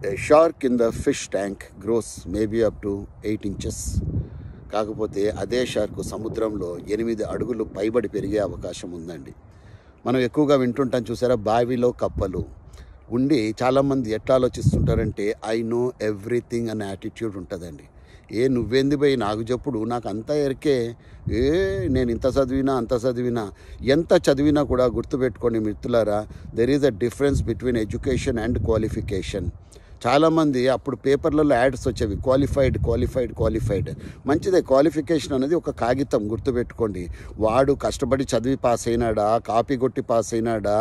A shark in the fish tank grows maybe up to 8 inches. కాకపోతే అదే shark సముద్రంలో 8 అడుగులు పైబడి పెరిగే అవకాశం ఉందండి. మనం ఎక్కువగా వింటుంటాం చూసారా, బావిలో కప్పలు ఉండి చాలామంది ఎట్లా ఆలోచిస్తుంటారంటే ఐ నో ఎవ్రీథింగ్ అనే యాటిట్యూడ్ ఉంటుందండి. నువ్వేంది పోయి నాకు చెప్పుడు, నాకు అంతా ఎరికే, నేను ఇంత చదివినా అంత చదివినా. ఎంత చదివినా కూడా గుర్తుపెట్టుకోండి మిత్రులారా, there is a difference between education and qualification. చాలామంది అప్పుడు పేపర్లలో యాడ్స్ వచ్చేవి, క్వాలిఫైడ్. మంచిదే, క్వాలిఫికేషన్ అనేది ఒక కాగితం, గుర్తుపెట్టుకోండి. వాడు కష్టపడి చదివి పాస్ అయినాడా, కాపీ కొట్టి పాస్ అయినాడా,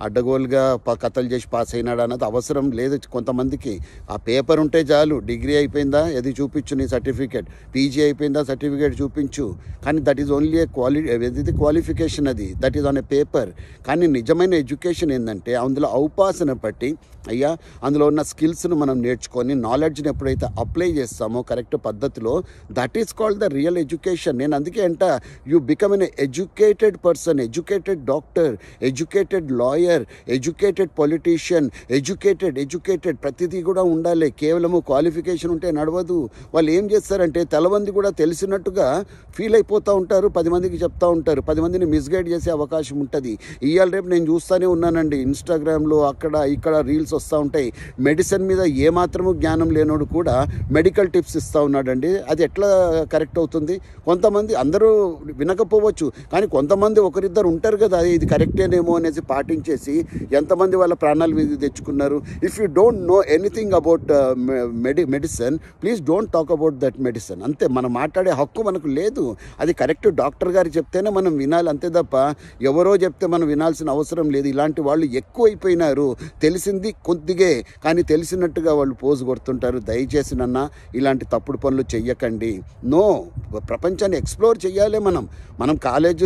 అడ్డగోలుగా కథలు చేసి పాస్ అయినాడా అన్నది అవసరం లేదు కొంతమందికి. ఆ పేపర్ ఉంటే చాలు. డిగ్రీ అయిపోయిందా, అది చూపించు నీ సర్టిఫికేట్, పీజీ అయిపోయిందా సర్టిఫికేట్ చూపించు. కానీ that is only a qualification, అది that is on a paper. కానీ నిజమైన ఎడ్యుకేషన్ ఏంటంటే అందులో ఔపాసన పట్టి అయ్యా అందులో ఉన్న స్కిల్స్ను మనం నేర్చుకొని నాలెడ్జ్ని ఎప్పుడైతే అప్లై చేస్తామో కరెక్ట్ పద్ధతిలో, that is called the real education. నేను అందుకే అంట, you become an educated person, educated doctor, educated lawyer, educated politician, educated ప్రతిదీ కూడా ఉండాలి. కేవలము క్వాలిఫికేషన్ ఉంటే నడవదు. వాళ్ళు ఏం చేస్తారంటే తెలవంది కూడా తెలిసినట్టుగా ఫీల్ అయిపోతూ ఉంటారు, 10 మందికి చెప్తూ ఉంటారు, 10 మందిని మిస్గైడ్ చేసే అవకాశం ఉంటుంది. ఇవాళ రేపు నేను చూస్తూనే ఉన్నానండి, ఇన్స్టాగ్రామ్లో అక్కడ ఇక్కడ రీల్స్ వస్తూ ఉంటాయి. మెడిసిన్ మీద ఏమాత్రము జ్ఞానం లేనోడు కూడా మెడికల్ టిప్స్ ఇస్తూ ఉన్నాడండి. అది ఎట్లా కరెక్ట్ అవుతుంది? కొంతమంది, అందరూ వినకపోవచ్చు, కానీ కొంతమంది ఒకరిద్దరు ఉంటారు కదా, ఇది కరెక్టేనేమో అనేసి పాటించేసి ఎంతమంది వాళ్ళ ప్రాణాలు మీద తెచ్చుకున్నారు. If you don't know anything about medicine, please don't talk about that medicine. అంతే, మనం మాట్లాడే హక్కు మనకు లేదు. అది కరెక్ట్ డాక్టర్ గారు చెప్తేనే మనం వినాలి, అంతే తప్ప ఎవరో చెప్తే మనం వినాల్సిన అవసరం లేదు. ఇలాంటి వాళ్ళు ఎక్కువైపోయినారు. తెలిసింది కొద్దిగే, కానీ తెలిసినట్టుగా వాళ్ళు పోజు కొడుతుంటారు. దయచేసి నన్న ఇలాంటి తప్పుడు పనులు చెయ్యకండి. నో, ప్రపంచాన్ని ఎక్స్ప్లోర్ చెయ్యాలి. మనం కాలేజ్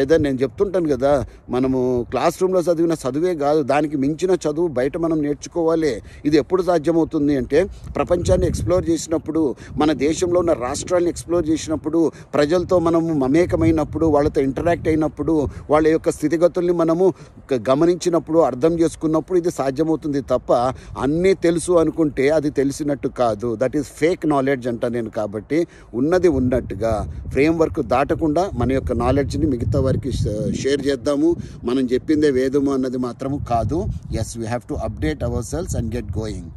ఏదో నేను చెప్తుంటాను కదా, మనము క్లాస్ రూమ్లో చదివిన చదువే కాదు, దానికి మించిన చదువు బయట మనం నేర్చుకోవాలి. ఇది ఎప్పుడు సాధ్యమవుతుంది అంటే ప్రపంచాన్ని ఎక్స్ప్లోర్ చేసినప్పుడు, మన దేశంలో ఉన్న రాష్ట్రాలను ఎక్స్ప్లోర్ చేసినప్పుడు, ప్రజలతో మనము మమేకమైనప్పుడు, వాళ్ళతో ఇంటరాక్ట్ అయినప్పుడు, వాళ్ళ యొక్క స్థితిగతుల్ని మనము గమనించినప్పుడు, అర్థం చేసుకున్నప్పుడు ఇది సాధ్యమవుతుంది తప్ప అన్నీ తెలుసు అనుకుంటే అది తెలిసినట్టు కాదు. దట్ ఈస్ ఫేక్ నాలెడ్జ్ అంట నేను. కాబట్టి ఉన్నది ఉన్నట్టుగా ఫ్రేమ్వర్క్ దాటకుండా మన యొక్క నాలెడ్జ్ని మిగతా వారికి షేర్ చేద్దాము. మనం చెప్పిందే వేదము అన్నది మాత్రము కాదు. Yes, we have to update our cells and get going.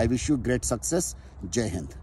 I wish you great success. Jai Hind.